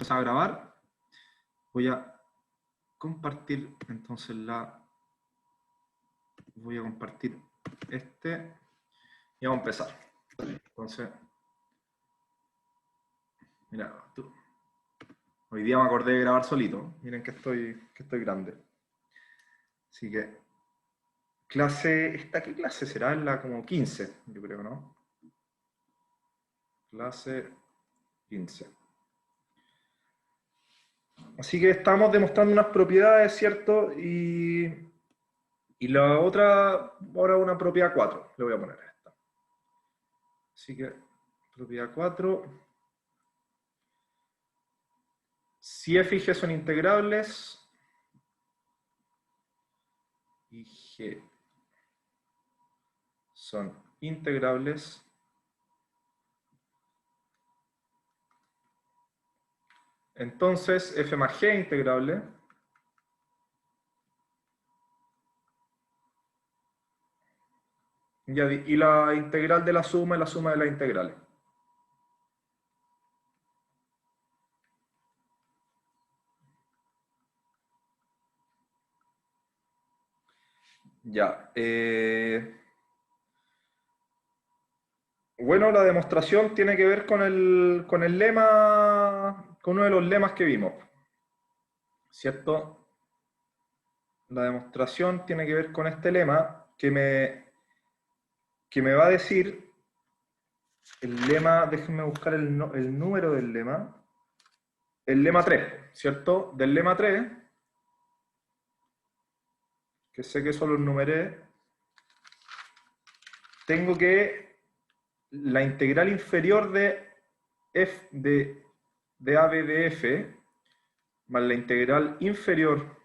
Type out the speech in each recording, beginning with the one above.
empezado a grabar. Voy a compartir entonces voy a compartir y vamos a empezar. Entonces, mira, hoy día me acordé de grabar solito. Miren que estoy grande. Así que, ¿qué clase será? En la como 15, yo creo, ¿no? Clase 15. Así que estamos demostrando unas propiedades, ¿cierto? Y la otra, ahora una propiedad 4, le voy a poner esta. Así que, propiedad 4. Si f y g son integrables, y g son integrables, entonces f más g es integrable, y la integral de la suma es la suma de las integrales. Ya. Bueno, la demostración tiene que ver con el lema, con uno de los lemas que vimos, ¿cierto? La demostración tiene que ver con este lema que me va a decir el lema, déjenme buscar el número del lema. El lema 3, ¿cierto? Del lema 3, que sé que solo enumeré, tengo que la integral inferior de f de a b de f más la integral inferior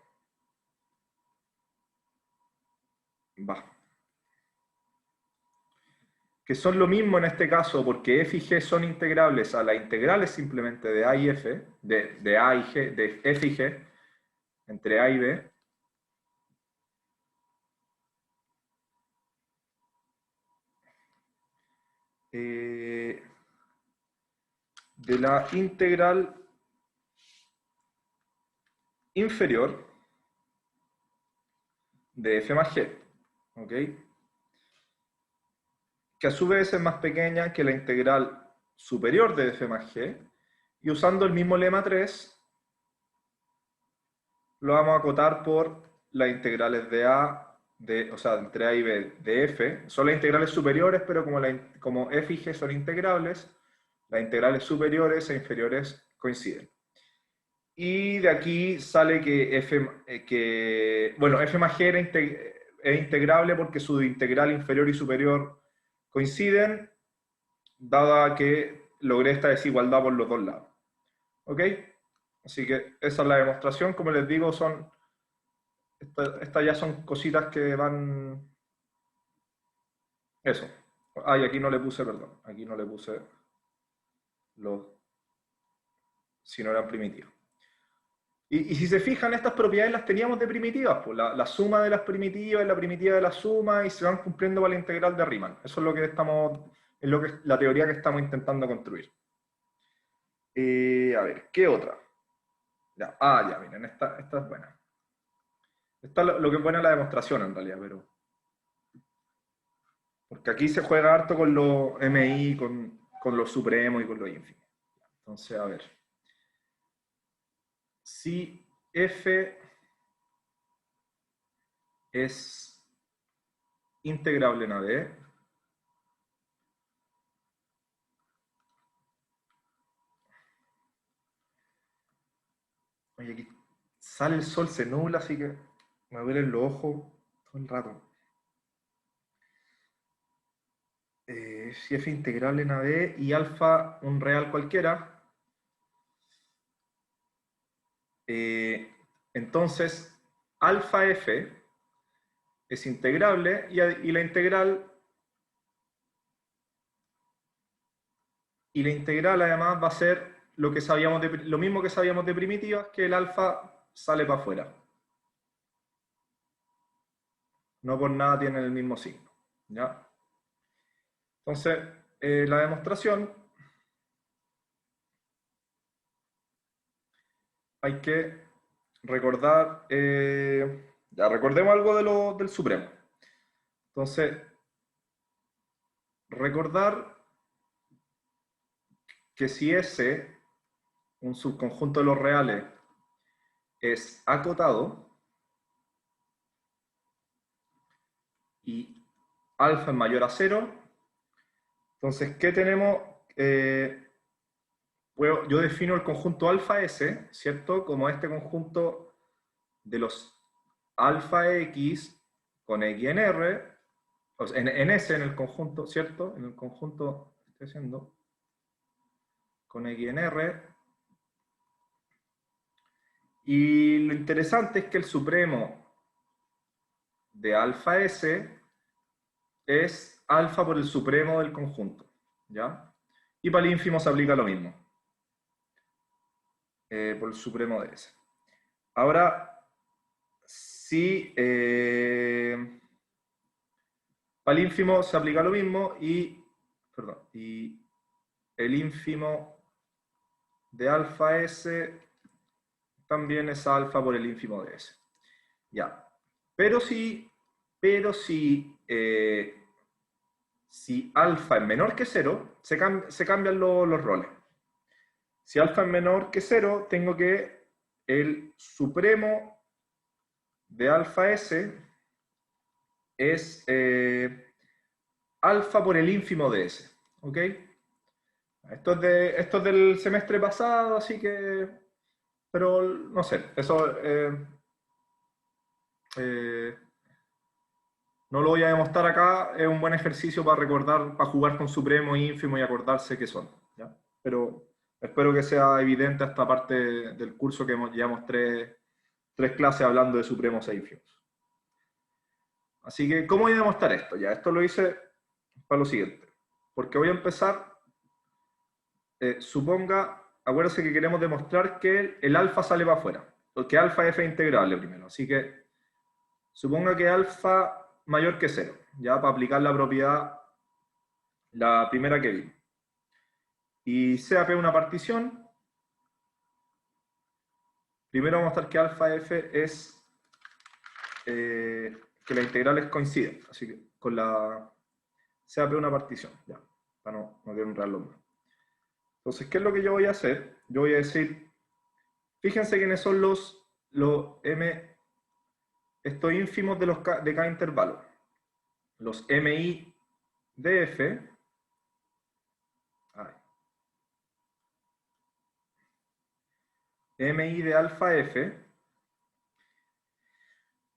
que son lo mismo en este caso porque f y g son integrables a las integrales simplemente de a y f, de a y g, de f y g, entre a y b, de la integral inferior de f más g, ¿ok? Que a su vez es más pequeña que la integral superior de f más g, y usando el mismo lema 3, lo vamos a acotar por las integrales de a, o sea, entre a y b de f. Son las integrales superiores, pero como f y g son integrables, las integrales superiores e inferiores coinciden. Y de aquí sale que f más g es integrable porque su integral inferior y superior coinciden, dada que logré esta desigualdad por los dos lados. ¿Ok? Así que esa es la demostración. Como les digo, estas ya son cositas que van... Eso. Ay, aquí no le puse, perdón. Aquí no le puse los... si no eran primitivos. Y si se fijan, estas propiedades las teníamos de primitivas. Pues la suma de las primitivas es la primitiva de la suma y se van cumpliendo para la integral de Riemann. Eso es lo que la teoría que estamos intentando construir. A ver, ¿qué otra? Ya, ya, miren, esta es buena. Esta es lo que pone la demostración en realidad, pero... Porque aquí se juega harto con los MI, con los supremos y con los ínfimos. Entonces, a ver. Si f es integrable en AD, oye, aquí sale el sol, se nubla, así que me duelen los ojos todo el rato. Si f integrable en AD y alfa un real cualquiera, entonces alfa f es integrable y la integral además va a ser lo mismo que sabíamos de primitivas, que el alfa sale para afuera. No por nada tienen el mismo signo. ¿Ya? Entonces, la demostración hay que recordar, ya recordemos algo del supremo. Entonces, recordar que si S, un subconjunto de los reales, es acotado y alfa es mayor a 0, entonces, ¿qué tenemos? Yo defino el conjunto alfa S, ¿cierto? Como este conjunto de los alfa X con X en R, o sea, en S en el conjunto, ¿cierto? En el conjunto, estoy haciendo, con X en R. Y lo interesante es que el supremo de alfa S es alfa por el supremo del conjunto, ¿ya? Y para el ínfimo se aplica lo mismo, por el supremo de S. Ahora, si para el ínfimo se aplica lo mismo y el ínfimo de alfa S también es alfa por el ínfimo de S. Ya. Pero si alfa es menor que 0, se cambian los roles. Si alfa es menor que 0, tengo que el supremo de alfa S es alfa por el ínfimo de S. ¿Ok? Esto es del semestre pasado, así que... Pero no sé, eso... no lo voy a demostrar acá, es un buen ejercicio para recordar, para jugar con supremo, ínfimo y acordarse qué son, ¿ya? Pero espero que sea evidente esta parte del curso que llevamos tres clases hablando de supremos e ínfimos. Así que, ¿cómo voy a demostrar esto? Ya, esto lo hice para lo siguiente. Porque voy a empezar, acuérdense que queremos demostrar que el alfa sale para afuera, porque alfa es f integrable primero. Así que, suponga que alfa mayor que 0, ya para aplicar la propiedad, la primera que vi. Y CAP es una partición. Primero vamos a mostrar que alfa f es que las integrales coinciden. Así que con la CAP es una partición, ya, para no quiero enredarlo más. Entonces, ¿qué es lo que yo voy a hacer? Yo voy a decir, fíjense quiénes son los M, estos ínfimos de cada intervalo. Los MI de F, MI de alfa F,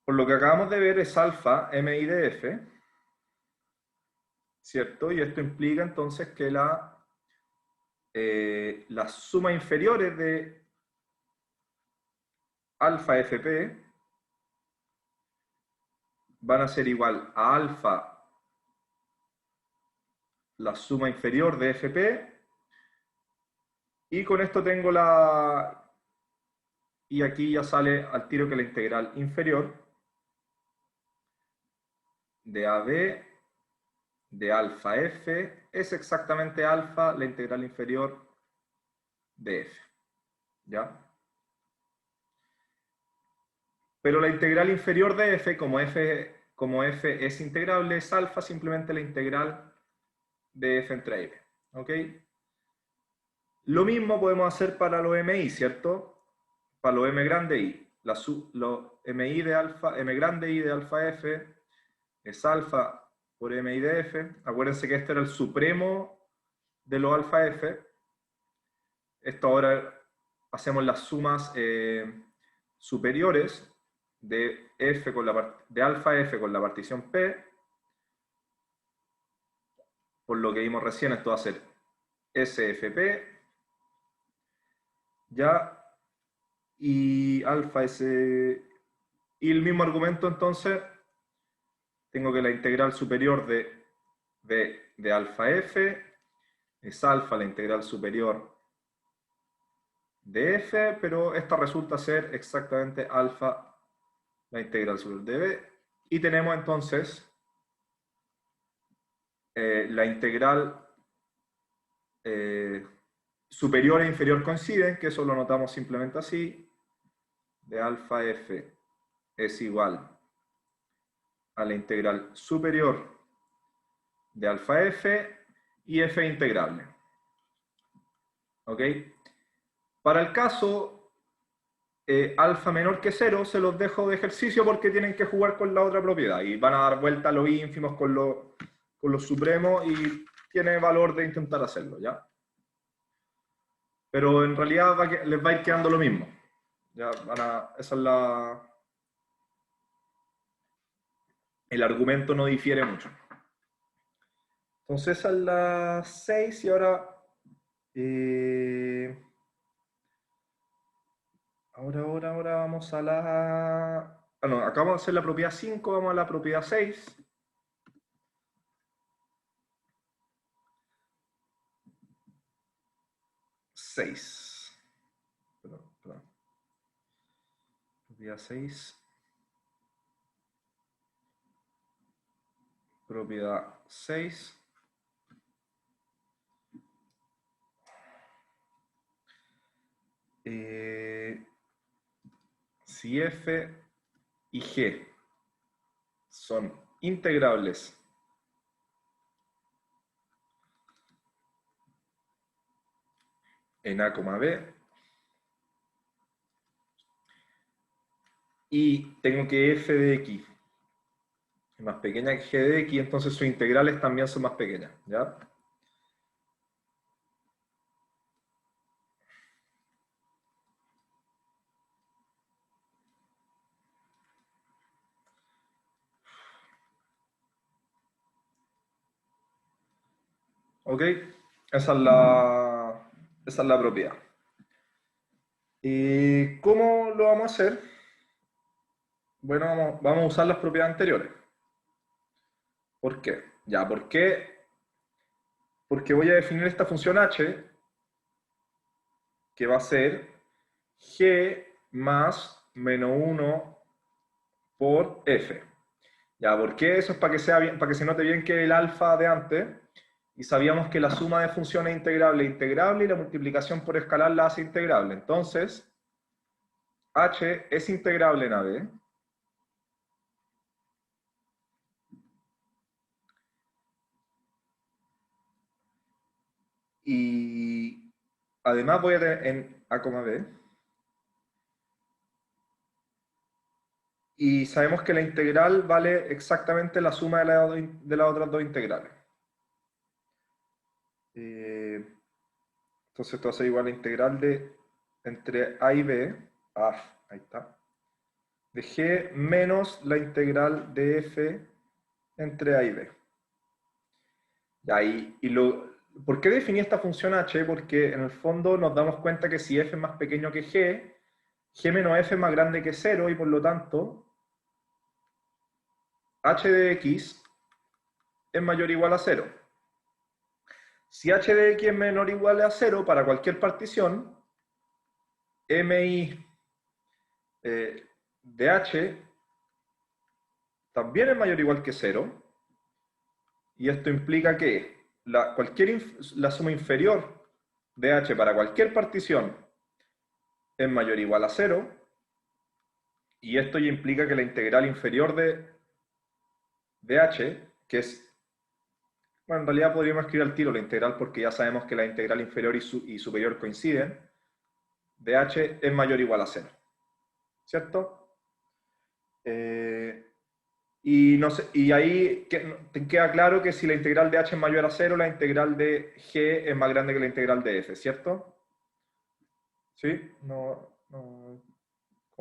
por lo que acabamos de ver es alfa MI de F, ¿cierto? Y esto implica entonces que las sumas inferiores de alfa FP van a ser igual a alfa la suma inferior de FP, y con esto tengo y aquí ya sale al tiro que la integral inferior de AB de alfa F es exactamente alfa la integral inferior de F, ¿ya? Pero la integral inferior de F, como F es integrable, es alfa simplemente la integral de F entre F, ¿ok? Lo mismo podemos hacer para los MI, ¿cierto? Para los M grande I. Los MI de alfa, M grande I de alfa F es alfa por MI de F. Acuérdense que este era el supremo de los alfa F. Esto ahora hacemos las sumas superiores de, de alfa F con la partición P. Por lo que vimos recién, esto va a ser SFP. Ya, y alfa S, y el mismo argumento entonces, tengo que la integral superior de alfa F es alfa la integral superior de F, pero esta resulta ser exactamente alfa la integral superior de B, y tenemos entonces la integral superior e inferior coinciden, que eso lo notamos simplemente así, de alfa f es igual a la integral superior de alfa f y f integrable. ¿Ok? Para el caso alfa menor que 0, se los dejo de ejercicio porque tienen que jugar con la otra propiedad y van a dar vuelta a los ínfimos con los supremos y tiene valor de intentar hacerlo, ¿ya? Pero en realidad les va a ir quedando lo mismo. Ya esa es el argumento no difiere mucho. Entonces, a las 6 y ahora... ahora vamos a la... Ah, no, acá vamos a hacer la propiedad 5, vamos a la propiedad 6. Perdón. Propiedad 6. Propiedad 6. Si f y g son integrables en a, b, y tengo que f de x es más pequeña que g de x, entonces sus integrales también son más pequeñas, ¿ya? ¿Ok? Esa es la propiedad. ¿Y cómo lo vamos a hacer? Bueno, vamos a usar las propiedades anteriores. ¿Por qué? Ya, ¿por qué? Porque voy a definir esta función h, que va a ser g más menos 1 por f. Ya, ¿por qué? Eso es para que sea bien, para que se note bien que el alfa de antes, y sabíamos que la suma de funciones integrable y la multiplicación por escalar la hace integrable. Entonces, h es integrable en AB. Y además voy a tener en A, B. Y sabemos que la integral vale exactamente la suma de las otras dos integrales. Entonces esto va a ser igual a la integral de entre A y B. Ahí está. De G menos la integral de F entre A y B. ¿Por qué definí esta función h? Porque en el fondo nos damos cuenta que si f es más pequeño que g menos f es más grande que 0 y por lo tanto h de x es mayor o igual a 0. Si h de x es menor o igual a 0 para cualquier partición, mi de h también es mayor o igual que 0, y esto implica que la suma inferior de h para cualquier partición es mayor o igual a 0, y esto ya implica que la integral inferior de h, que es, bueno, en realidad podríamos escribir al tiro la integral porque ya sabemos que la integral inferior y superior coinciden, de h es mayor o igual a 0, ¿cierto? Y, no sé, y ahí te queda claro que si la integral de h es mayor a 0, la integral de g es más grande que la integral de f, ¿cierto? ¿Sí? Como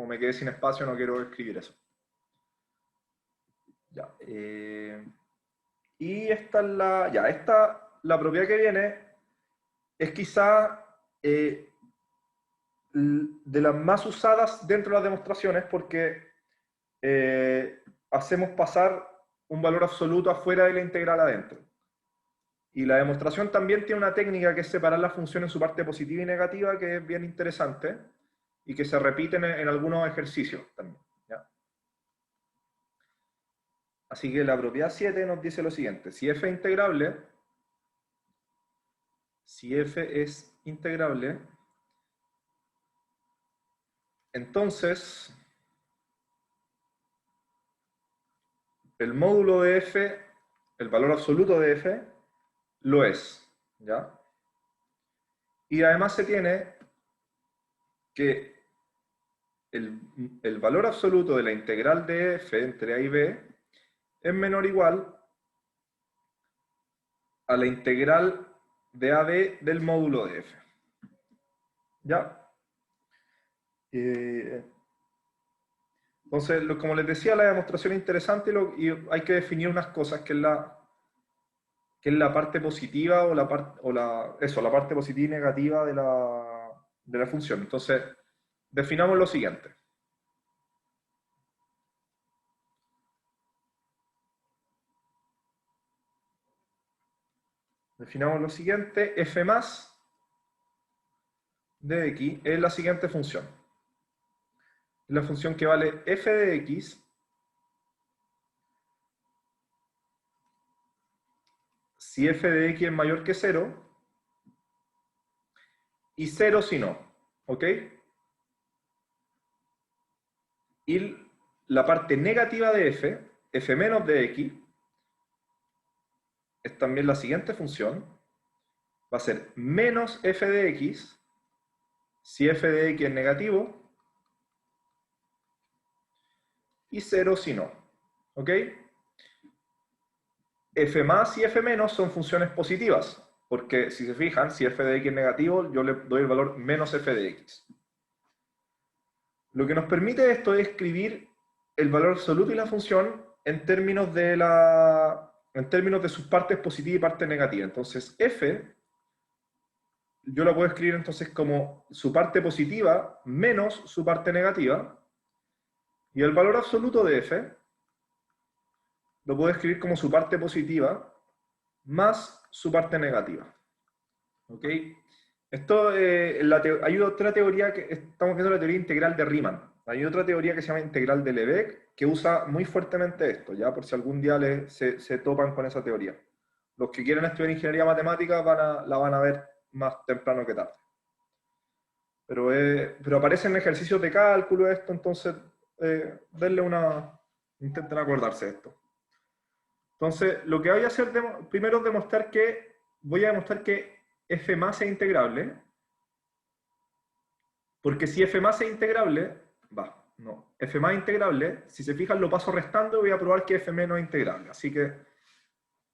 me quedé sin espacio, no quiero escribir eso. Ya. Y la propiedad que viene es quizá de las más usadas dentro de las demostraciones porque hacemos pasar un valor absoluto afuera de la integral adentro. Y la demostración también tiene una técnica que es separar la función en su parte positiva y negativa, que es bien interesante y que se repite en algunos ejercicios también, ¿ya? Así que la propiedad 7 nos dice lo siguiente: si f es integrable, Entonces, el módulo de f, el valor absoluto de f, lo es, ¿ya? Y además se tiene que el valor absoluto de la integral de f entre a y b es menor o igual a la integral de AB del módulo de f. ¿Ya? Entonces, como les decía, la demostración es interesante y hay que definir unas cosas, que es la parte positiva o la parte positiva y negativa de la función. Entonces, definamos lo siguiente. Definamos lo siguiente, f más de x es la siguiente función. Es la función que vale f de x si f de x es mayor que 0 y 0 si no. ¿Ok? Y la parte negativa de f menos de x, es también la siguiente función. Va a ser menos f de x si f de x es negativo y 0 si no. ¿Ok? F más y f menos son funciones positivas, porque si se fijan, si f de x es negativo, yo le doy el valor menos f de x. Lo que nos permite esto es escribir el valor absoluto y la función en términos de sus partes positivas y partes negativas. Entonces, f, yo la puedo escribir entonces como su parte positiva menos su parte negativa, y el valor absoluto de f lo puedo escribir como su parte positiva más su parte negativa. ¿Ok? Esto, hay otra teoría que estamos viendo, la teoría integral de Riemann. Hay otra teoría que se llama integral de Lebesgue que usa muy fuertemente esto, ya por si algún día se topan con esa teoría. Los que quieren estudiar ingeniería matemática la van a ver más temprano que tarde. Pero aparece en ejercicios de cálculo esto, entonces intenten acordarse de esto. Entonces, lo que voy a hacer primero es voy a demostrar que f más es integrable, porque si f más es integrable, f más es integrable, si se fijan lo paso restando y voy a probar que f menos es integrable. Así que,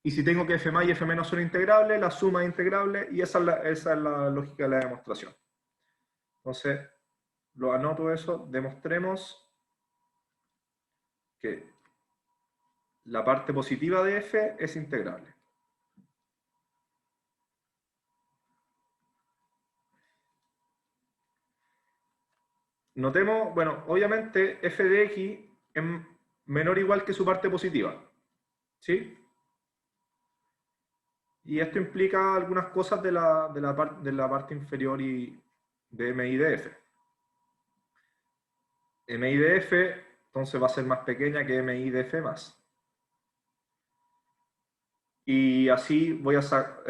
y si tengo que f más y f menos son integrables, la suma es integrable, y esa es la lógica de la demostración. Entonces, lo anoto eso, demostremos que la parte positiva de f es integrable. Notemos, bueno, obviamente f de x es menor o igual que su parte positiva, ¿sí? Y esto implica algunas cosas de la parte inferior y de mi de f. Mi de f, entonces va a ser más pequeña que mi de f más. Y así voy a sacar,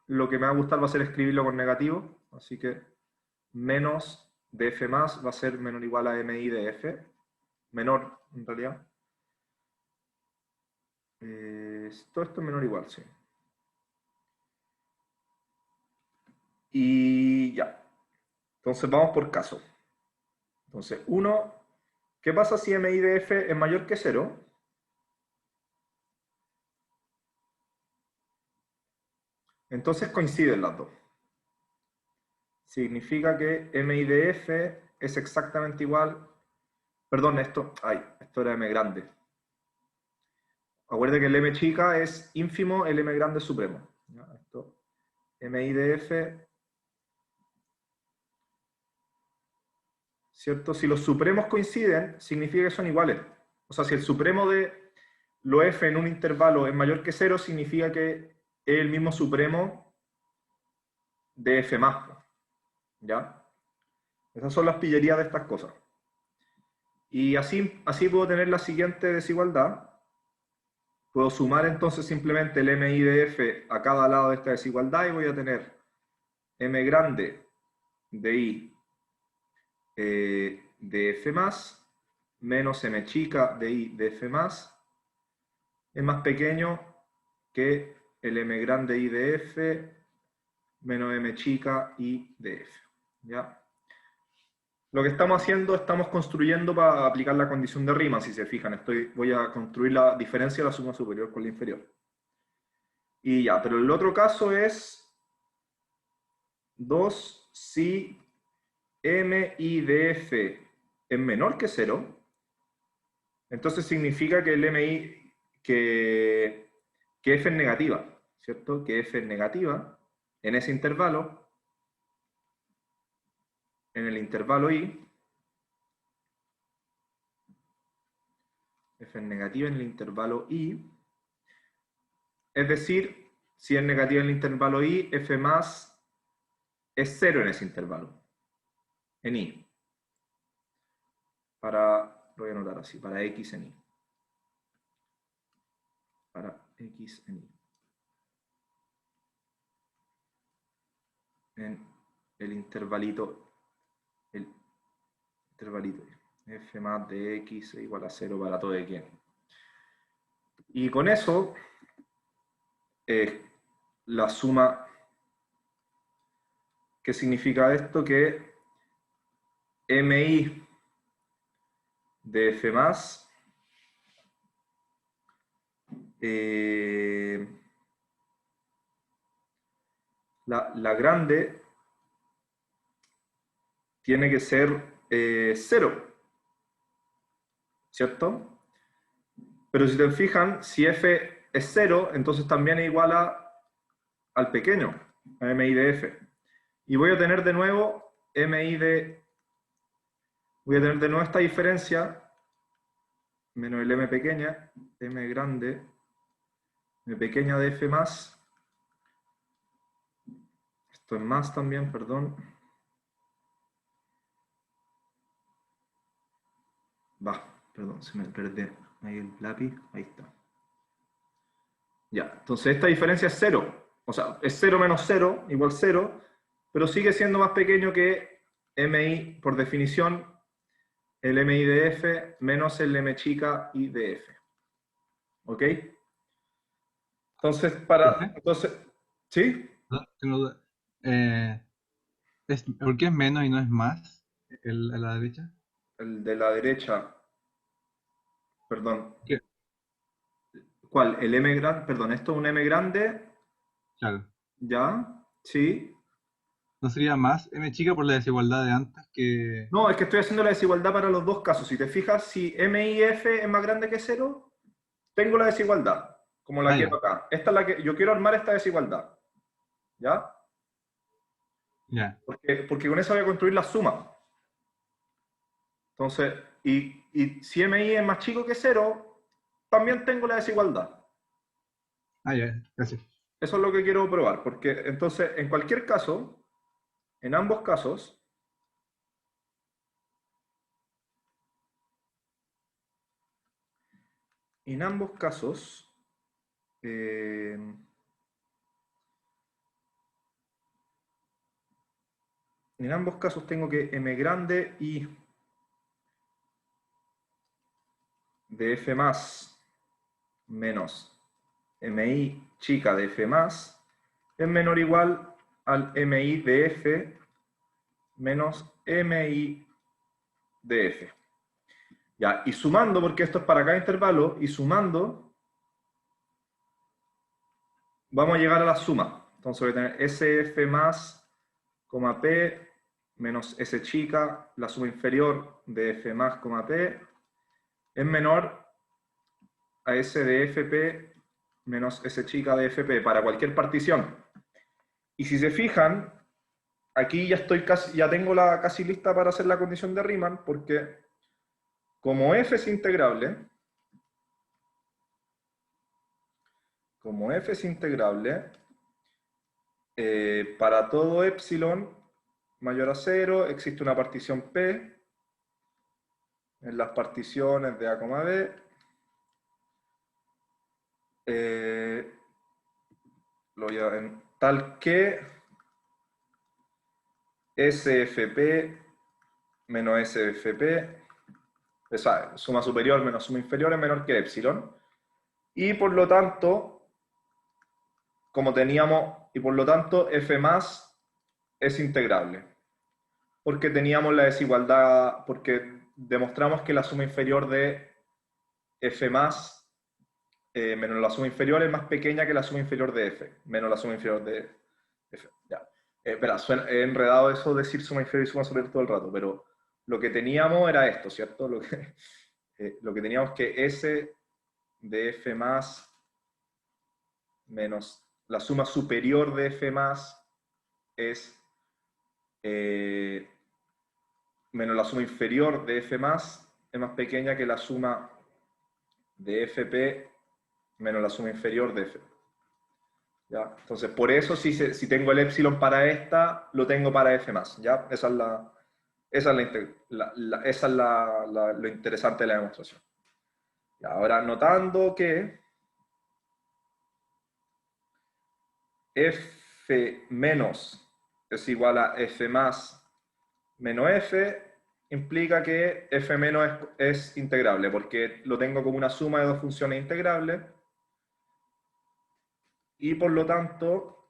lo que me va a gustar va a ser escribirlo con negativo, así que menos de f más va a ser menor o igual a mi de f, menor en realidad. Todo esto es menor o igual, sí. Y ya. Entonces vamos por caso. Entonces, 1, ¿qué pasa si mi de f es mayor que 0? Entonces coinciden las dos. Significa que mi de f es exactamente igual. Perdón, esto era m grande. Acuérdate que el m chica es ínfimo, el m grande es supremo. Esto, mi de f, ¿cierto? Si los supremos coinciden, significa que son iguales. O sea, si el supremo de lo f en un intervalo es mayor que 0, significa que es el mismo supremo de f más. ¿Ya? Esas son las pillerías de estas cosas. Y así puedo tener la siguiente desigualdad. Puedo sumar entonces simplemente el mi de f a cada lado de esta desigualdad y voy a tener m grande de i de F más menos M chica de I de F más es más pequeño que el M grande I de F menos M chica I de F. ¿Ya? Lo que estamos haciendo, estamos construyendo para aplicar la condición de Riemann, si se fijan. Voy a construir la diferencia de la suma superior con la inferior. Y ya, pero el otro caso es 2 si M I de F es menor que 0. Entonces significa que el MI, que F es negativa, ¿cierto? Que F es negativa en ese intervalo, en el intervalo I. F es negativa en el intervalo I. Es decir, si es negativa en el intervalo I, F más es 0 en ese intervalo, en I. Lo voy a anotar así, para X en I. Para X en I. En el intervalito f más de x es igual a 0 para todo x. Y con eso, la suma, ¿qué significa esto? Que mi de f más la grande tiene que ser 0, ¿cierto? Pero si te fijan, si f es 0, entonces también es igual al pequeño, a mi de f. Y voy a tener de nuevo voy a tener de nuevo esta diferencia, menos el m pequeña, m grande, m pequeña de f más. Esto es más también, perdón. Perdón, se me perdió ahí el lápiz, ahí está. Ya, entonces esta diferencia es 0. O sea, es 0 menos 0, igual 0, pero sigue siendo más pequeño que mi, por definición, el mi de f menos el m chica i de f. ¿Ok? Entonces, Profe, ¿sí? no, tengo duda. Eh, ¿Por qué es menos y no es más a la derecha? El de la derecha, perdón. ¿Qué? ¿Cuál? El m grande, perdón, esto es un m grande, Claro. ¿ya? ¿Sí? ¿No sería más m chica por la desigualdad de antes que... No, es que estoy haciendo la desigualdad para los dos casos. Si te fijas, si m y f es más grande que 0, tengo la desigualdad, como la Ah, quiero ya, acá. Esta es la que yo quiero armar esta desigualdad, ¿ya? ya. Porque con eso voy a construir la suma. Entonces, y si mi es más chico que 0, también tengo la desigualdad. Ah, ya, gracias. Eso es lo que quiero probar, porque entonces, en cualquier caso, en ambos casos, en ambos casos, eh, en ambos casos tengo que m grande y de f más menos mi chica de f más es menor o igual al mi de f menos mi de f. Ya, y sumando, porque esto es para cada intervalo, y sumando, vamos a llegar a la suma. Entonces voy a tener sf más, p, menos s chica, la suma inferior de f más, p, es menor a s de fp menos s chica de fp para cualquier partición. Y si se fijan, aquí ya estoy casi, ya tengo casi lista para hacer la condición de Riemann, porque como f es integrable, para todo epsilon mayor a 0 existe una partición P en las particiones de A, B, eh, tal que SFP menos S de FP, esa suma superior menos suma inferior es menor que epsilon. Y por lo tanto, como teníamos, y por lo tanto F más es integrable. Porque teníamos la desigualdad, porque demostramos que la suma inferior de F más menos la suma inferior es más pequeña que la suma inferior de F, menos la suma inferior de F. Ya. Espera, he enredado eso de decir suma inferior y suma superior todo el rato, pero lo que teníamos era esto, ¿cierto? Lo que teníamos que S de F más menos la suma superior de F más es menos la suma inferior de F más es más pequeña que la suma de FP menos la suma inferior de F. ¿Ya? Entonces, por eso si tengo el epsilon para esta, lo tengo para F más. ¿Ya? Esa es lo interesante de la demostración. Y ahora, notando que F menos es igual a F más menos F, implica que F menos es integrable, porque lo tengo como una suma de dos funciones integrables, y por lo tanto,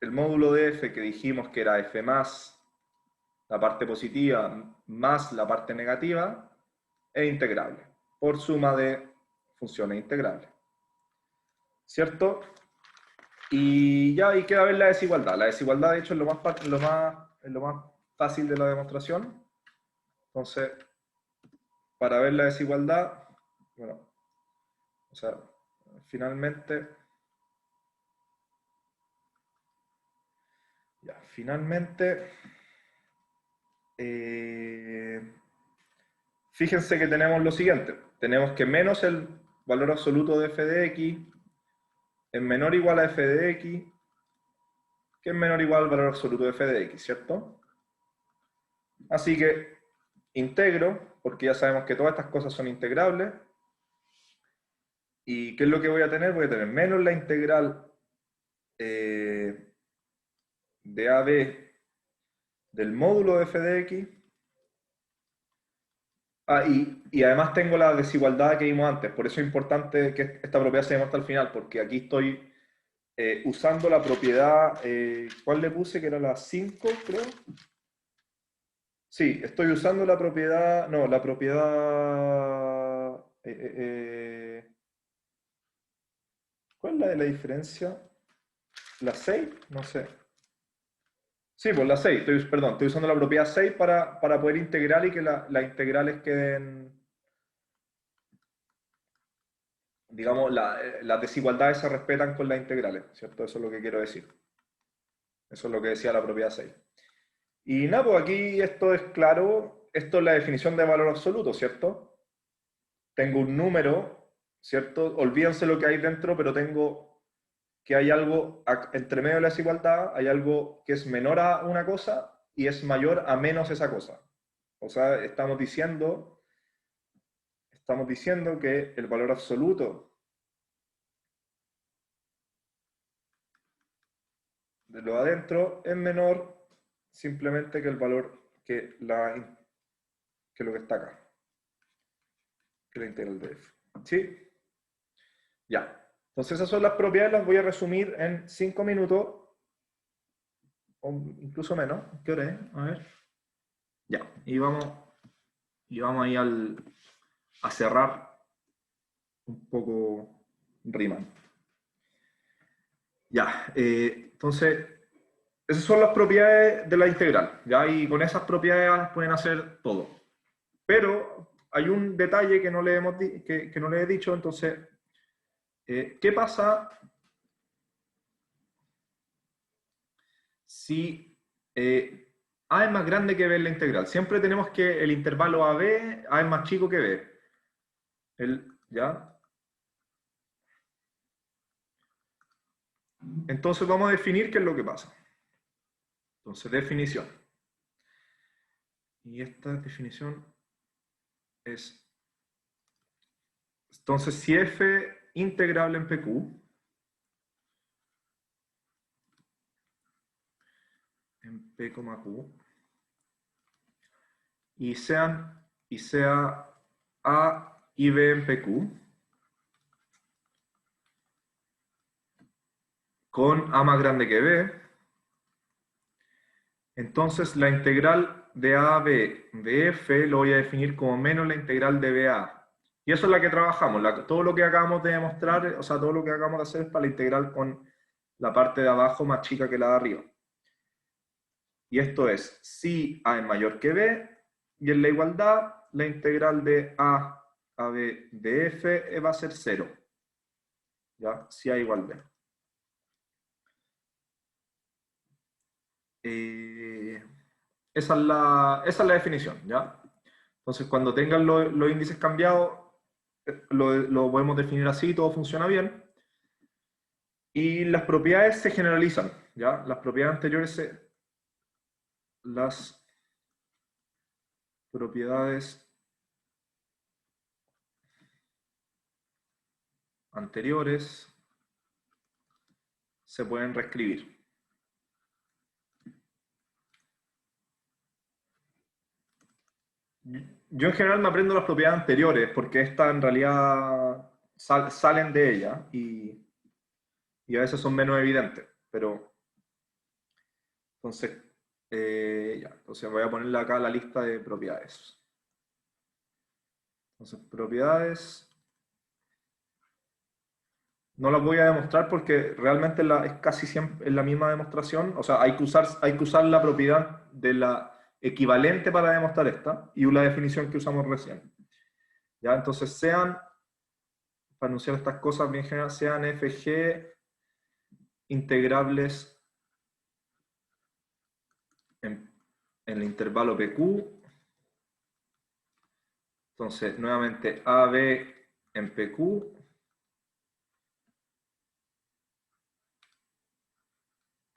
el módulo de F que dijimos que era F más la parte positiva más la parte negativa es integrable, por suma de funciones integrables. ¿Cierto? Y ya ahí queda ver la desigualdad. La desigualdad, de hecho, es lo más fácil de la demostración. Entonces, para ver la desigualdad, bueno, o sea, finalmente, eh, fíjense que tenemos lo siguiente. Tenemos que menos el valor absoluto de f de x es menor o igual a f de x, que es menor o igual al valor absoluto de f de x, ¿cierto? Así que integro, porque ya sabemos que todas estas cosas son integrables. ¿Y qué es lo que voy a tener? Voy a tener menos la integral de AB del módulo de f de x. Y además tengo la desigualdad que vimos antes, por eso es importante que esta propiedad se demuestre al final, porque aquí estoy usando la propiedad, ¿cuál le puse? Que era la 5, creo. Sí, estoy usando la propiedad, no, la propiedad, ¿cuál es la de la diferencia? ¿La 6? No sé. Sí, pues la 6, perdón, estoy usando la propiedad 6 para poder integrar y que las integrales queden, digamos, las desigualdades se respetan con las integrales, ¿cierto? Eso es lo que quiero decir. Eso es lo que decía la propiedad 6. Y nada, pues aquí esto es claro, esto es la definición de valor absoluto, ¿cierto? Tengo un número, ¿cierto? Olvídense lo que hay dentro, pero tengo que hay algo entre medio de la desigualdad, hay algo que es menor a una cosa y es mayor a menos esa cosa. O sea, estamos diciendo que el valor absoluto de lo de adentro es menor simplemente que el valor que lo que está acá, que la integral de f. ¿Sí? Ya. Entonces esas son las propiedades, las voy a resumir en 5 minutos, o incluso menos. ¿Qué hora es? A ver. Ya. Y vamos ahí a cerrar un poco Riemann. Ya. Entonces, esas son las propiedades de la integral. ¿Ya? Y con esas propiedades pueden hacer todo. Pero hay un detalle que no le, que no le he dicho, entonces, ¿qué pasa si A es más grande que B en la integral? Siempre tenemos que el intervalo AB, A es más chico que B. ¿Ya? Entonces vamos a definir qué es lo que pasa. Entonces, definición. Y esta definición es... Entonces, si f integrable en PQ, en P, Q, y sea A y B en PQ con A más grande que B, entonces la integral de A a B de F lo voy a definir como menos la integral de B a A. Y eso es la que trabajamos. Todo lo que acabamos de demostrar, o sea, todo lo que acabamos de hacer es para la integral con la parte de abajo más chica que la de arriba. Y esto es si A es mayor que B, y en la igualdad la integral de A a B de F va a ser 0. ¿Ya? Si A igual B. Esa es la definición, ¿ya? Entonces, cuando tengan los índices cambiados, lo podemos definir así, todo funciona bien. Y las propiedades se generalizan, ¿ya? Las propiedades anteriores las propiedades anteriores se pueden reescribir. Yo en general me aprendo las propiedades anteriores porque estas en realidad salen de ellas y a veces son menos evidentes. Pero entonces, ya, entonces voy a ponerle acá la lista de propiedades. Entonces, propiedades. No las voy a demostrar porque realmente es casi siempre la misma demostración. O sea, hay que usar la propiedad de la equivalente para demostrar esta y la definición que usamos recién. ¿Ya? Entonces, para anunciar estas cosas bien general, sean FG integrables en el intervalo PQ. Entonces, nuevamente, AB en PQ.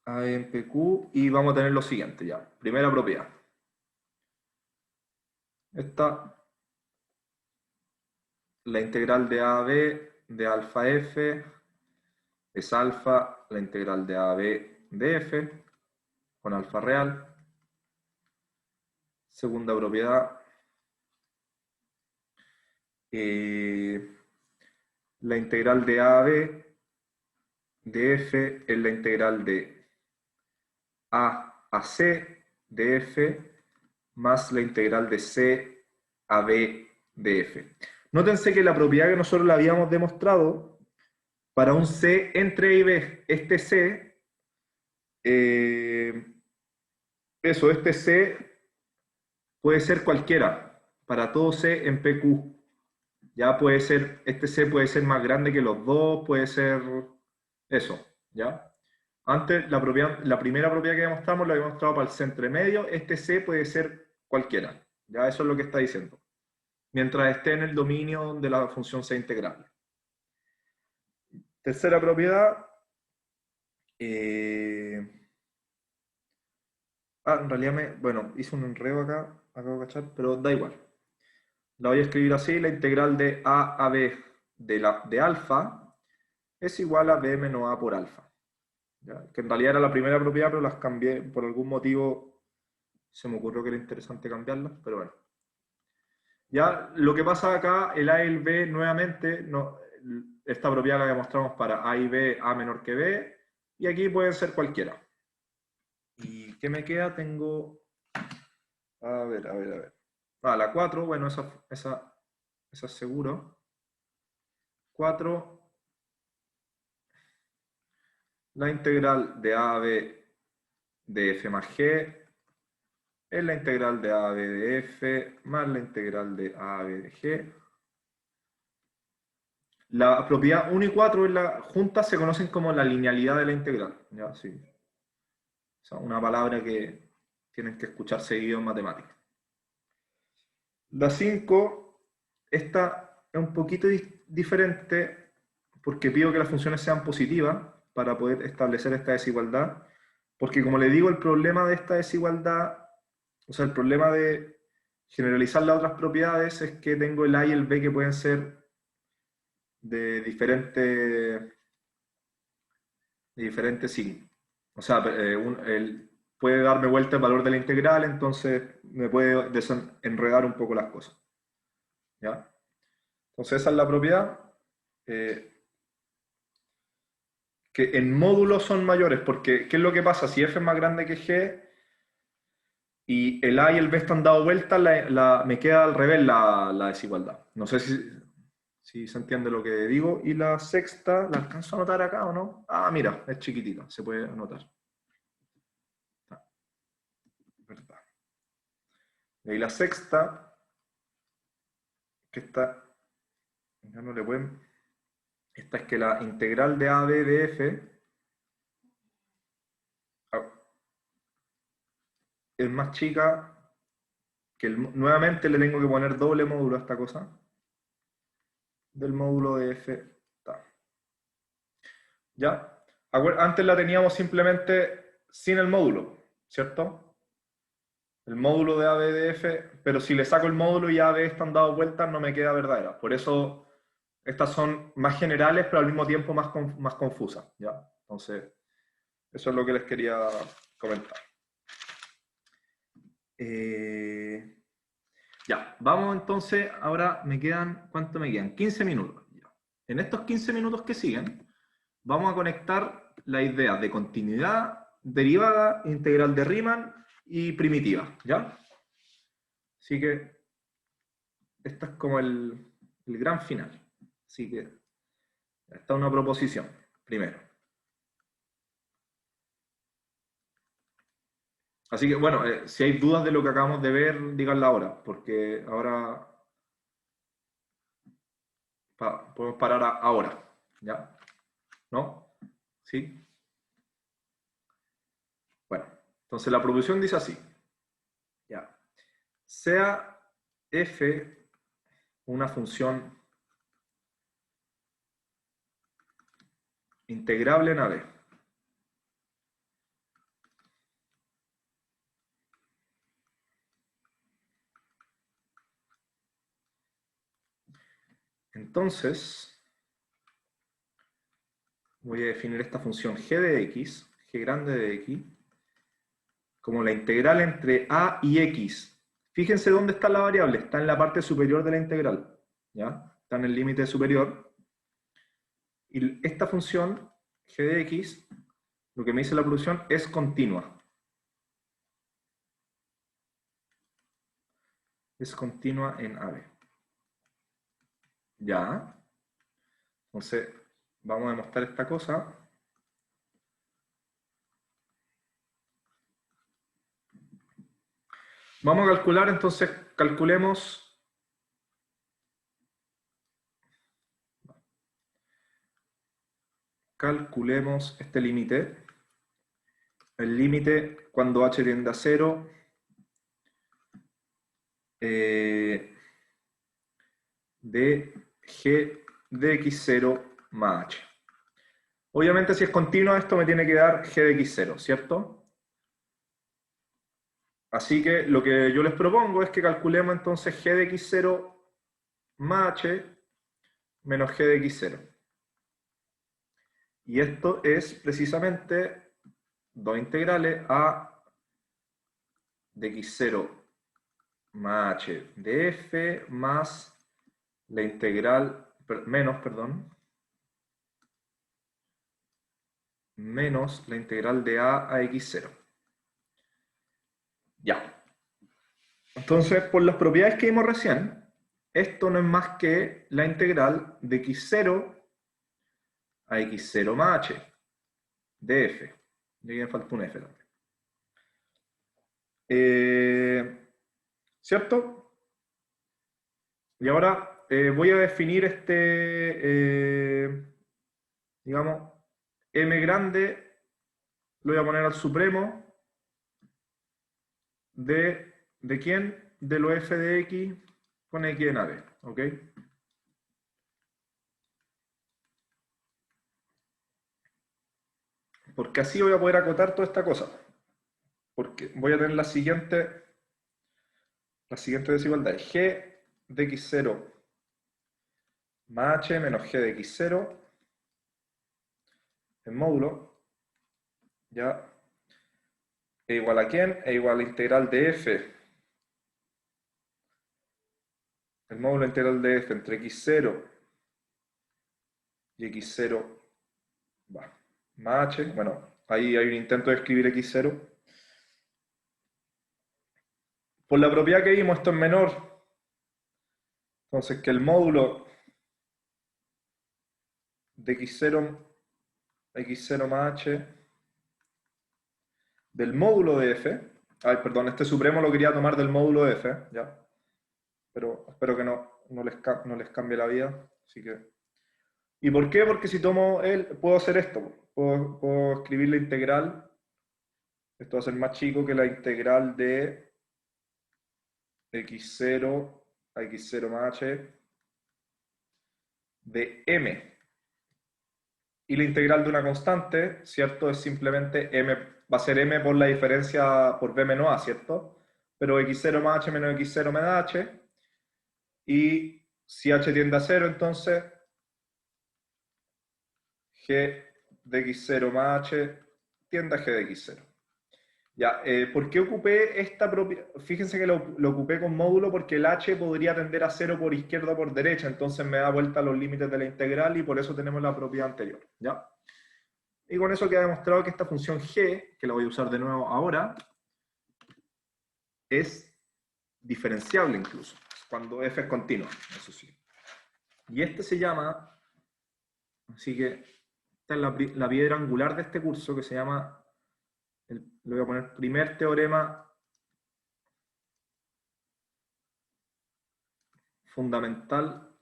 AB en PQ. Y vamos a tener lo siguiente ya. Primera propiedad. Esta, la integral de A a B de alfa f es alfa, la integral de A a B de f con alfa real. Segunda propiedad. La integral de A a B de f es la integral de A a C de f más la integral de C a B de f. Nótense que la propiedad que nosotros la habíamos demostrado para un C entre A y B, este C, este C puede ser cualquiera, para todo C en PQ. Ya puede ser, este C puede ser más grande que los dos, puede ser eso, ¿ya? Antes, la primera propiedad que demostramos la habíamos mostrado para el C entre medio, este C puede ser cualquiera, ¿ya? Eso es lo que está diciendo. Mientras esté en el dominio de la función C integral. Tercera propiedad. En realidad bueno, hice un enredo acá, acabo de cachar, pero da igual. La voy a escribir así, la integral de A a B de alfa es igual a B menos A por alfa. ¿Ya? Que en realidad era la primera propiedad, pero las cambié, por algún motivo se me ocurrió que era interesante cambiarlas, pero bueno. Ya, lo que pasa acá, el A y el B nuevamente, no, esta propiedad la demostramos para A y B, A menor que B, y aquí pueden ser cualquiera. ¿Y qué me queda? Tengo, a ver. La 4, bueno, esa es seguro. 4, la integral de A a B de f más g es la integral de A a b de f más la integral de A a b de g. La propiedad 1 y 4 juntas se conocen como la linealidad de la integral. ¿Ya? Sí. O sea, una palabra que tienen que escuchar seguido en matemáticas. La 5, esta es un poquito diferente porque pido que las funciones sean positivas para poder establecer esta desigualdad. Porque como le digo, el problema de esta desigualdad, o sea, el problema de generalizar las otras propiedades es que tengo el A y el B que pueden ser de diferentes signos. O sea, puede darme vuelta el valor de la integral, entonces me puede desenredar un poco las cosas. ¿Ya? Entonces esa es la propiedad. Que en módulos son mayores, porque ¿qué es lo que pasa? Si f es más grande que g y el a y el b están dado vuelta, me queda al revés la desigualdad. No sé si se entiende lo que digo. Y la sexta, ¿la alcanzo a anotar acá o no? Ah, mira, es chiquitita, se puede anotar. Ah, verdad. Y la sexta, que está, ya no le pueden, esta es que la integral de a b de f es más chica que nuevamente le tengo que poner doble módulo a esta cosa del módulo de f. ¿Ya? Antes la teníamos simplemente sin el módulo, ¿cierto? El módulo de a b de f, pero si le saco el módulo y a b están dados vueltas, no me queda verdadera. Por eso estas son más generales, pero al mismo tiempo más confusas, ¿ya? Entonces, eso es lo que les quería comentar. Ya, vamos entonces, ahora me quedan, ¿cuánto me quedan? 15 minutos. Ya. En estos 15 minutos que siguen, vamos a conectar la idea de continuidad, derivada, integral de Riemann y primitiva, ¿ya? Así que esta es como el gran final. Así que esta es una proposición, primero. Así que bueno, si hay dudas de lo que acabamos de ver, díganla ahora, porque ahora podemos parar ahora, ¿ya? ¿No? ¿Sí? Bueno, entonces la proposición dice así, ¿ya? Sea f una función integrable en AB. Entonces, voy a definir esta función g de x, g grande de x, como la integral entre a y x. Fíjense dónde está la variable, está en la parte superior de la integral, ¿ya? Está en el límite superior. Y esta función, g de x, lo que me dice la proposición es continua. Es continua en AB. ¿Ya? Entonces, vamos a demostrar esta cosa. Vamos a calcular, entonces, calculemos este límite. El límite cuando h tiende a 0 de g de x0 más h. Obviamente si es continua esto me tiene que dar g de x0, ¿cierto? Así que lo que yo les propongo es que calculemos entonces g de x0 más h menos g de x0. Y esto es precisamente dos integrales a de x0 más h de f más la integral, menos la integral de a x0. Ya. Entonces, por las propiedades que vimos recién, esto no es más que la integral de x0 a x0 más h de f. Y aquí me falta un f también. ¿Cierto? Y ahora voy a definir digamos, m grande, lo voy a poner al supremo ¿de quién? De lo f de x con x en AB, ¿ok? Porque así voy a poder acotar toda esta cosa. Porque voy a tener la siguiente desigualdad. G de x0 más h menos g de x0 en módulo, ¿ya? ¿E igual a quién? E igual a la integral de f el módulo integral de f entre x0 y x0 más h, bueno, ahí hay un intento de escribir x0. Por la propiedad que vimos, esto es menor, entonces que el módulo de x0 más h del módulo de f, ay, perdón, este supremo lo quería tomar del módulo de f, ya, pero espero que no les cambie la vida, así que... ¿Y por qué? Porque si tomo puedo hacer esto, puedo escribir la integral, esto va a ser más chico que la integral de x0 a x0 más h de m. Y la integral de una constante, ¿cierto? Es simplemente m, va a ser m por la diferencia por b menos a, ¿cierto? Pero x0 más h menos x0 me da h. Y si h tiende a 0, entonces g de x0 más h tiende a g de x0. Ya, ¿por qué ocupé esta propiedad? Fíjense que lo ocupé con módulo porque el h podría tender a 0 por izquierda o por derecha, entonces me da vuelta los límites de la integral y por eso tenemos la propiedad anterior, ¿ya? Y con eso queda demostrado que esta función g, que la voy a usar de nuevo ahora, es diferenciable incluso, cuando f es continua, eso sí. Y este se llama, así que esta es la piedra angular de este curso que se llama, le voy a poner primer teorema fundamental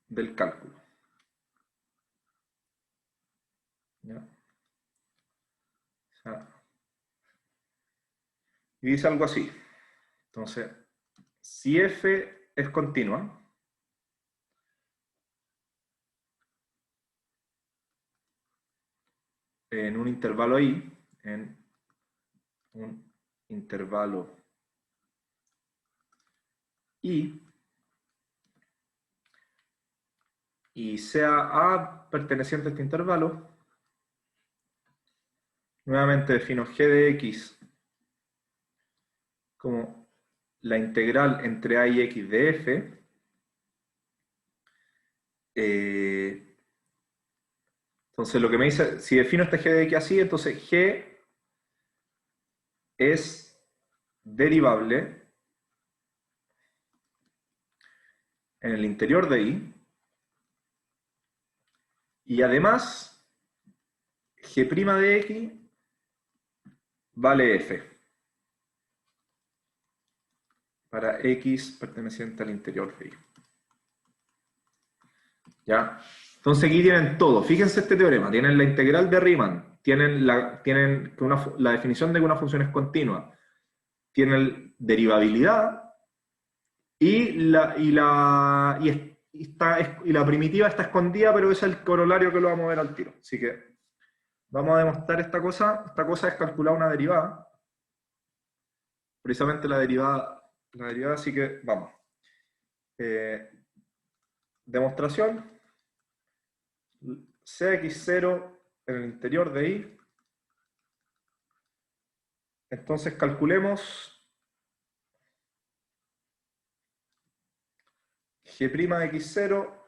del cálculo. ¿Ya? O sea, y dice algo así. Entonces, si f es continua, en un intervalo i, en un intervalo i, y sea a perteneciente a este intervalo, nuevamente defino g de x como la integral entre a y x de f, entonces lo que me dice, si defino este g de x así, entonces g es derivable en el interior de i, y además g' de x vale f para x perteneciente al interior de i. ¿Ya? Entonces aquí tienen todo. Fíjense este teorema. Tienen la integral de Riemann, tienen la definición de que una función es continua, tienen derivabilidad y la primitiva está escondida, pero es el corolario que lo vamos a ver al tiro. Así que vamos a demostrar esta cosa. Esta cosa es calcular una derivada. Precisamente la derivada, así que vamos. Demostración. Cx0 en el interior de i. Entonces calculemos g' de x0,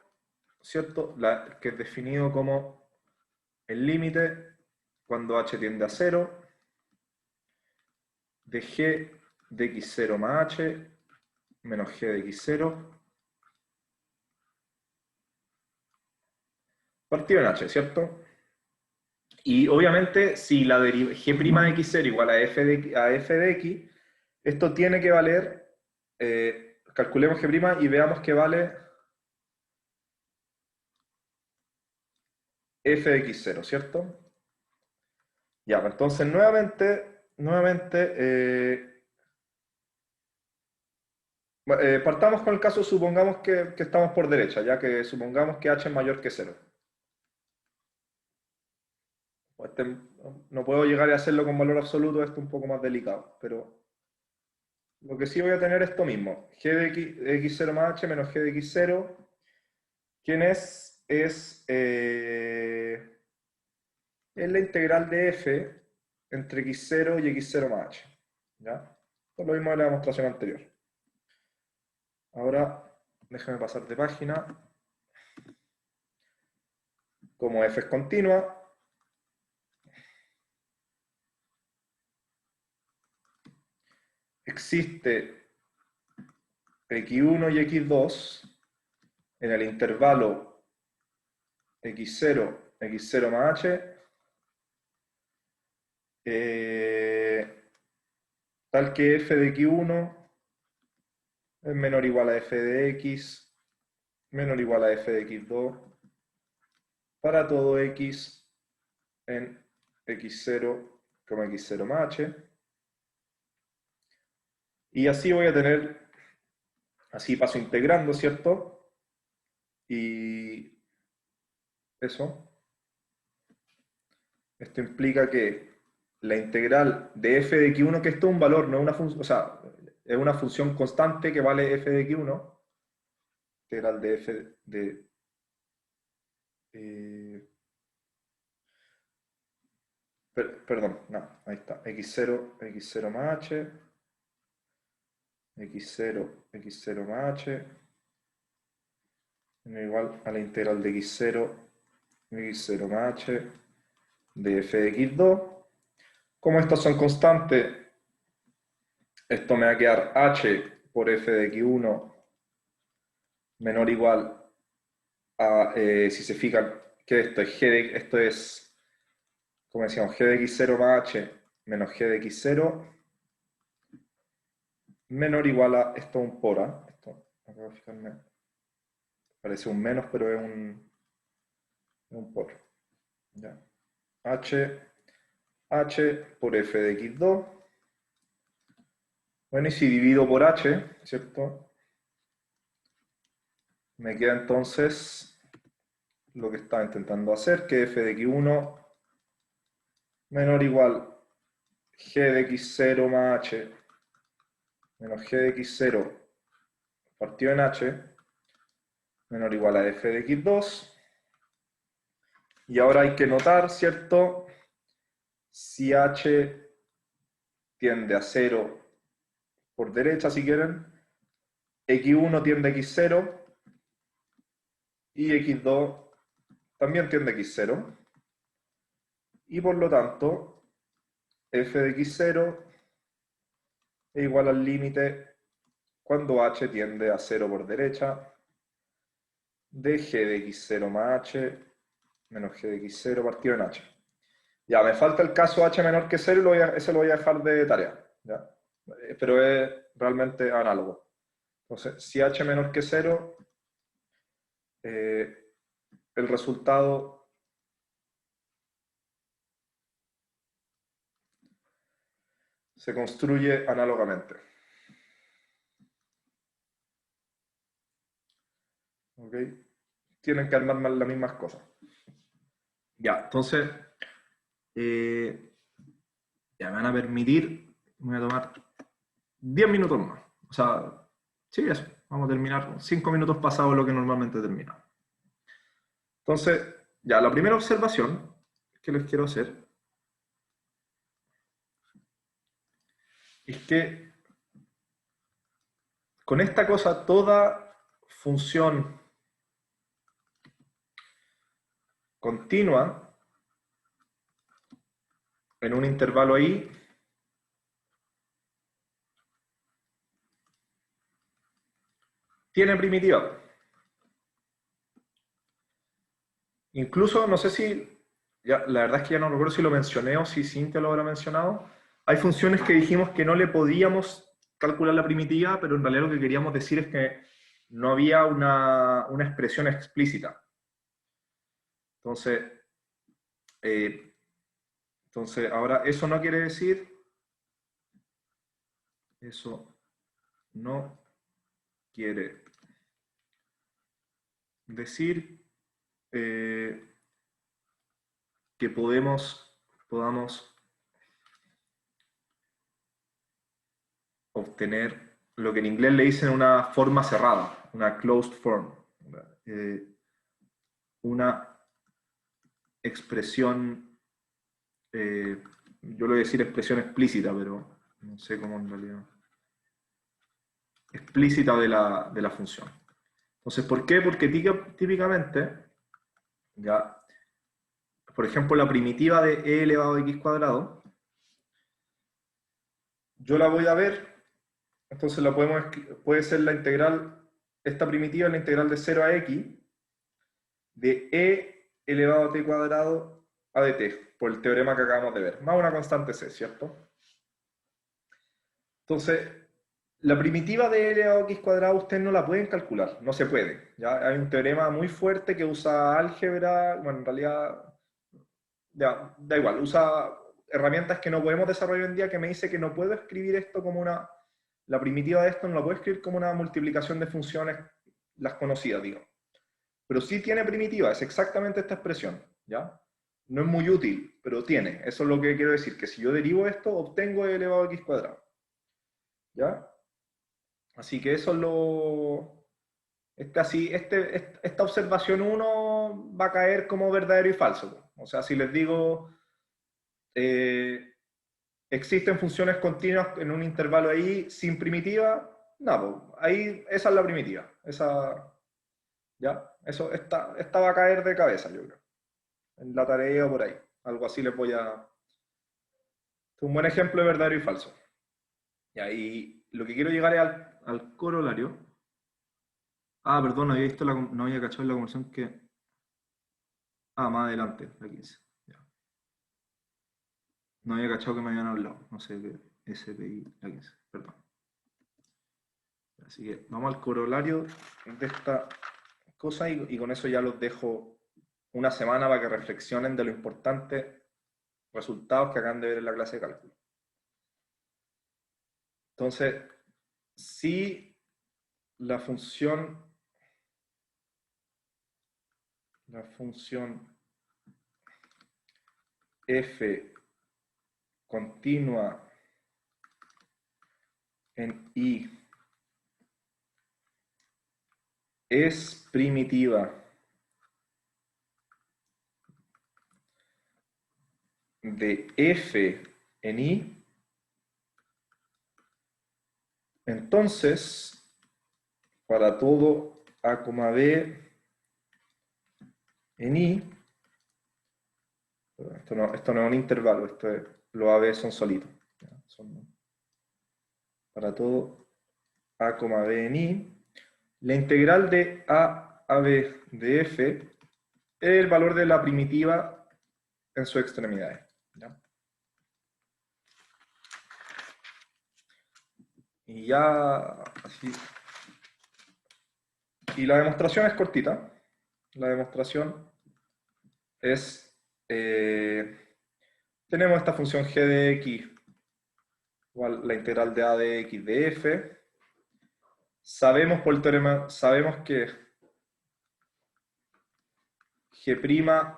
¿cierto? Que es definido como el límite cuando h tiende a 0 de g de x0 más h menos g de x0 partido en h, ¿cierto? Y obviamente si la g' de x0 igual a f de x, esto tiene que valer, calculemos g' y veamos que vale f de x0, ¿cierto? Ya, pues entonces nuevamente partamos con el caso, supongamos que estamos por derecha, ya que supongamos que h es mayor que 0. No puedo llegar a hacerlo con valor absoluto, esto es un poco más delicado, pero lo que sí voy a tener es esto mismo, g de x0 más h menos g de x0, ¿quién es? Es la integral de f entre x0 y x0 más h. ¿Ya? Esto es lo mismo de la demostración anterior. Ahora, déjame pasar de página. Como f es continua, existe x1 y x2 en el intervalo x0, x0 más h, tal que f de x1 es menor o igual a f de x, menor o igual a f de x2, para todo x en x0, x0 más h. Y así voy a tener, así paso integrando, ¿cierto? Y eso, esto implica que la integral de f de x1, que esto es un valor, no es una función, o sea, es una función constante que vale f de x1, integral de f de... perdón, no, ahí está, x0, x0 más h, x0, x0 más h, igual a la integral de x0, x0 más h, de f de x2. Como estos son constantes, esto me va a quedar h por f de x1 menor o igual a, si se fijan, que esto es esto es, como decíamos, g de x0 más h menos g de x0 menor o igual a, esto es un por, esto, acabo de fijarme, parece un menos, pero es un por. Ya. h por f de x2. Bueno, y si divido por h, ¿cierto? Me queda entonces lo que estaba intentando hacer, que f de x1 menor o igual g de x0 más h menos g de x0 partido en h menor o igual a f de x2. Y ahora hay que notar, ¿cierto? Si h tiende a 0 por derecha, si quieren, x1 tiende a x0 y x2 también tiende a x0. Y por lo tanto, f de x0 es igual al límite cuando h tiende a 0 por derecha de g de x0 más h menos g de x0 partido en h. Ya, me falta el caso h menor que 0 y ese lo voy a dejar de tarea. ¿Ya? Pero es realmente análogo. Entonces, si h menor que 0, el resultado se construye análogamente. ¿Ok? Tienen que armar las mismas cosas. Ya, entonces, ya me van a permitir, me voy a tomar 10 minutos más. O sea, sí, eso. Vamos a terminar 5 minutos pasados lo que normalmente termina. Entonces, ya, la primera observación que les quiero hacer es que con esta cosa toda función continua en un intervalo ahí tiene primitiva. Incluso, no sé si, ya, la verdad es que ya no recuerdo si lo mencioné o si Cintia lo habrá mencionado. Hay funciones que dijimos que no le podíamos calcular la primitiva, pero en realidad lo que queríamos decir es que no había una expresión explícita. Entonces, eh, ahora eso no quiere decir, eso no quiere decir que podamos obtener lo que en inglés le dicen una forma cerrada, una closed form, una expresión, yo le voy a decir expresión explícita, pero no sé cómo en realidad, explícita de la función. Entonces, ¿por qué? Porque típicamente, ya, por ejemplo, la primitiva de e elevado a x cuadrado, yo la voy a ver, entonces puede ser la integral, esta primitiva es la integral de 0 a x de e elevado a t cuadrado a dt, por el teorema que acabamos de ver, más una constante c, ¿cierto? Entonces, la primitiva de e elevado a x cuadrado ustedes no la pueden calcular, no se puede. ¿Ya? Hay un teorema muy fuerte que usa álgebra, bueno, en realidad, ya, da igual, usa herramientas que no podemos desarrollar hoy en día que me dice que no puedo escribir esto como una, la primitiva de esto no la puedo escribir como una multiplicación de funciones, las conocidas, digo. Pero sí tiene primitiva, es exactamente esta expresión, ¿ya? No es muy útil, pero tiene. Eso es lo que quiero decir, que si yo derivo esto, obtengo e elevado a x cuadrado, ¿ya? Así que eso es lo... esta observación uno va a caer como verdadero y falso. O sea, si les digo, eh, existen funciones continuas en un intervalo ahí sin primitiva, no, pues, ahí esa es la primitiva. ¿Ya? Esta va a caer de cabeza, yo creo. En la tarea o por ahí. Algo así les voy a... Es un buen ejemplo de verdadero y falso. Y lo que quiero llegar es al corolario. Ah, perdón, no había cachado en la conversación que... Ah, más adelante, la 15. Ya. No había cachado que me habían hablado. No sé qué. SPI, la 15. Perdón. Así que vamos al corolario de esta cosa y con eso ya los dejo una semana para que reflexionen de los importantes resultados que acaban de ver en la clase de cálculo. Entonces, si la función f continua en I es primitiva de f en I, entonces, para todo a, b en I, esto no es un intervalo, los a, b son solitos. Para todo a, b en I, la integral de a b de f es el valor de la primitiva en sus extremidades. ¿Ya? Y ya así. Y la demostración es cortita. La demostración es, tenemos esta función g de x igual la integral de a de x de f. Sabemos por el teorema, sabemos que g'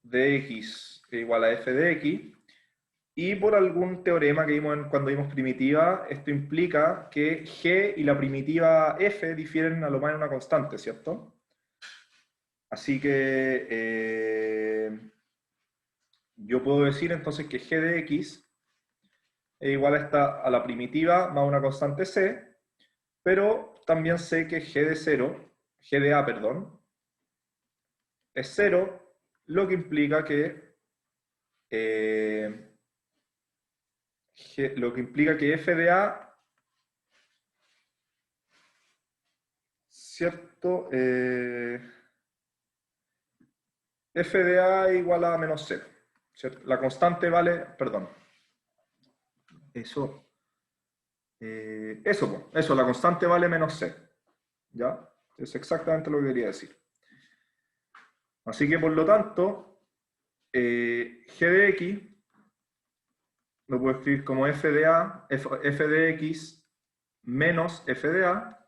de x es igual a f de x. Y por algún teorema que vimos cuando vimos primitiva, esto implica que g y la primitiva f difieren a lo más en una constante, ¿cierto? Así que yo puedo decir entonces que g de x es igual a la primitiva más una constante c, pero también sé que g de a, perdón, es 0, lo que implica que f de a, ¿cierto? F de A igual a menos C, ¿cierto? La constante vale, perdón, la constante vale menos C, ¿ya? Es exactamente lo que quería decir. Así que por lo tanto, g de x lo puedo escribir como f de x menos f de a,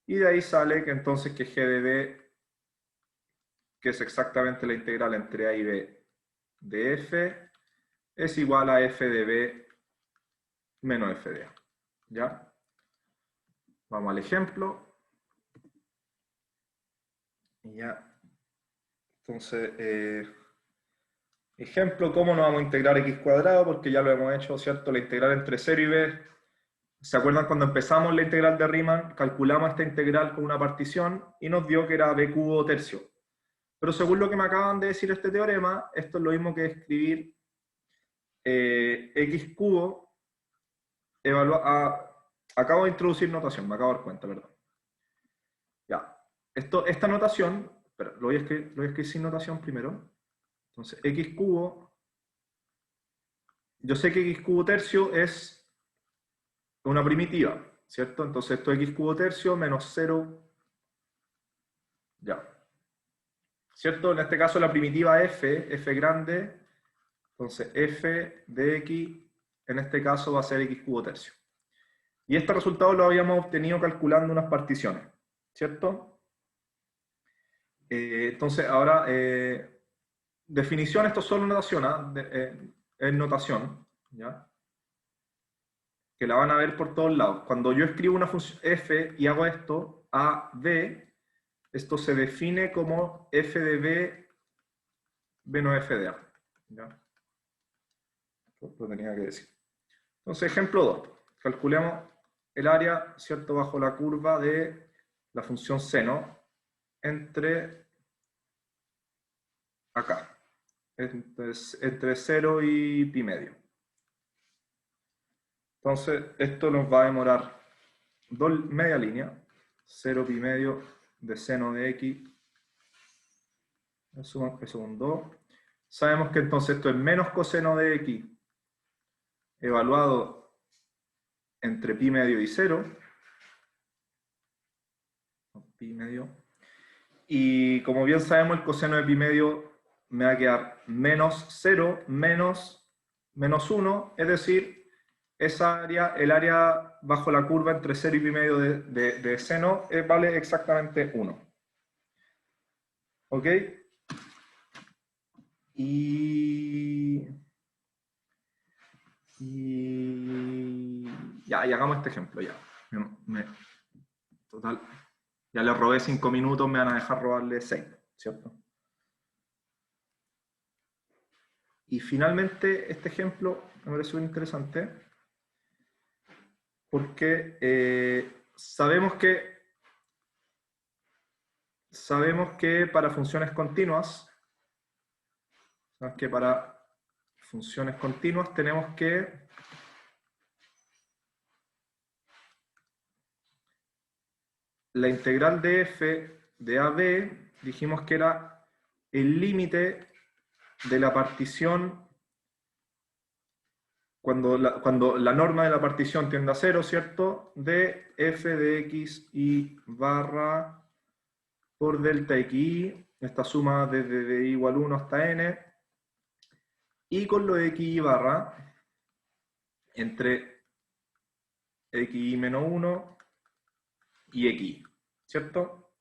y de ahí sale que entonces que g de b, que es exactamente la integral entre a y b de f, es igual a f de b menos f de a, ¿ya? Vamos al ejemplo. Y ya. Entonces, Ejemplo, ¿cómo no vamos a integrar x cuadrado? Porque ya lo hemos hecho, ¿cierto? La integral entre 0 y b. ¿Se acuerdan cuando empezamos la integral de Riemann? Calculamos esta integral con una partición y nos dio que era b cubo tercio. Pero según lo que me acaban de decir este teorema, esto es lo mismo que escribir x cubo, acabo de introducir notación, me acabo de dar cuenta, perdón. Ya, esta notación, espera, lo voy a escribir sin notación primero. Entonces, x cubo, yo sé que x cubo tercio es una primitiva, ¿cierto? Entonces esto es x cubo tercio menos 0, ya. ¿Cierto? En este caso la primitiva f grande, entonces f de x, en este caso va a ser x cubo tercio. Y este resultado lo habíamos obtenido calculando unas particiones, ¿cierto? Entonces ahora, definición, esto es solo notación, es notación, ¿ya? Que la van a ver por todos lados. Cuando yo escribo una función f y hago esto, a, b, esto se define como f de b menos f de a. ¿Ya? Lo tenía que decir. Entonces, ejemplo 2. Calculemos el área, ¿cierto?, bajo la curva de la función seno entre acá, entre 0 y pi medio. Entonces, esto nos va a demorar media línea, 0 pi medio de seno de x, eso es un 2. Sabemos que entonces esto es menos coseno de x evaluado entre pi medio y 0. Pi medio. Y como bien sabemos, el coseno de pi medio me va a quedar menos 0 menos 1, es decir, esa área, el área bajo la curva entre 0 y pi medio de seno vale exactamente 1. ¿Ok? Y ya, y hagamos este ejemplo, ya. Total, ya le robé 5 minutos, me van a dejar robarle 6, ¿cierto? Y finalmente, este ejemplo me parece muy interesante porque sabemos que para funciones continuas, tenemos que la integral de f de AB, dijimos que era el límite de la partición cuando la norma de la partición tiende a 0, ¿cierto? De f de x y barra por delta xi, esta suma desde d igual 1 hasta n, y con lo de xi barra entre xi menos 1 y xi, ¿cierto?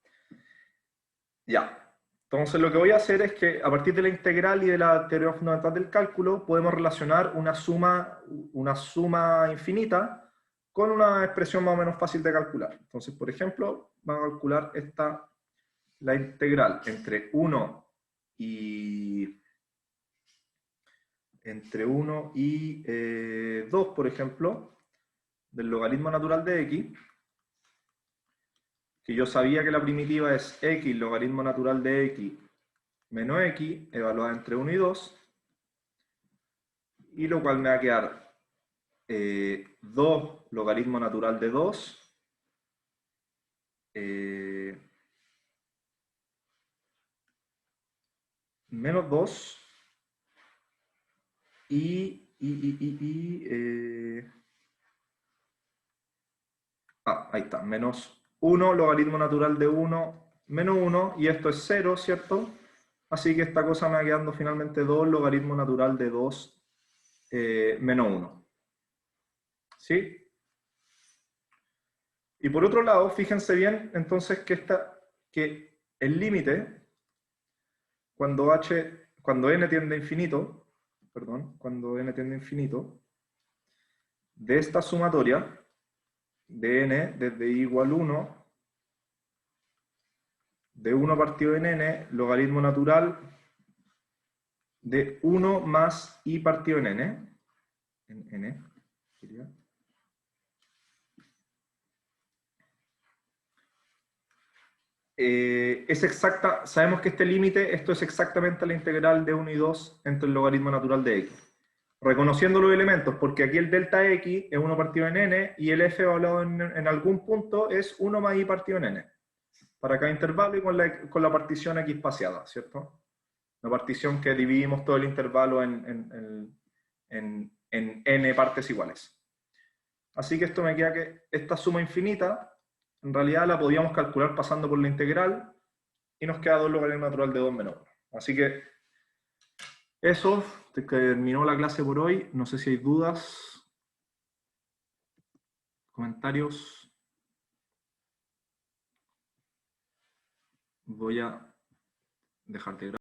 Ya. Entonces lo que voy a hacer es que a partir de la integral y de la teoría fundamental del cálculo podemos relacionar una suma infinita con una expresión más o menos fácil de calcular. Entonces, por ejemplo, vamos a calcular la integral entre 1 y 2, por ejemplo, del logaritmo natural de x, que yo sabía que la primitiva es x logaritmo natural de x menos x, evaluada entre 1 y 2, y lo cual me va a quedar 2 logaritmo natural de 2, menos 2, ahí está, menos 1 logaritmo natural de 1 menos 1, y esto es 0, ¿cierto? Así que esta cosa me va quedando finalmente 2 logaritmo natural de 2 menos 1. ¿Sí? Y por otro lado, fíjense bien, entonces, que el límite, cuando n tiende a infinito, de esta sumatoria, de n desde i igual 1, de 1 partido en n, logaritmo natural de 1 más i partido en n. En n, diría. Es exacta, sabemos que este límite, esto es exactamente la integral de 1 y 2 entre el logaritmo natural de x. Reconociendo los elementos, porque aquí el delta x es 1 partido en n y el f evaluado en algún punto es 1 más i partido en n. Para cada intervalo y con la partición x espaciada, ¿cierto? La partición que dividimos todo el intervalo en n partes iguales. Así que esto me queda que esta suma infinita, en realidad la podíamos calcular pasando por la integral y nos queda 2 logaritmo natural de 2 menos 1. Así que eso, terminó la clase por hoy. No sé si hay dudas, comentarios. Voy a dejar de grabar.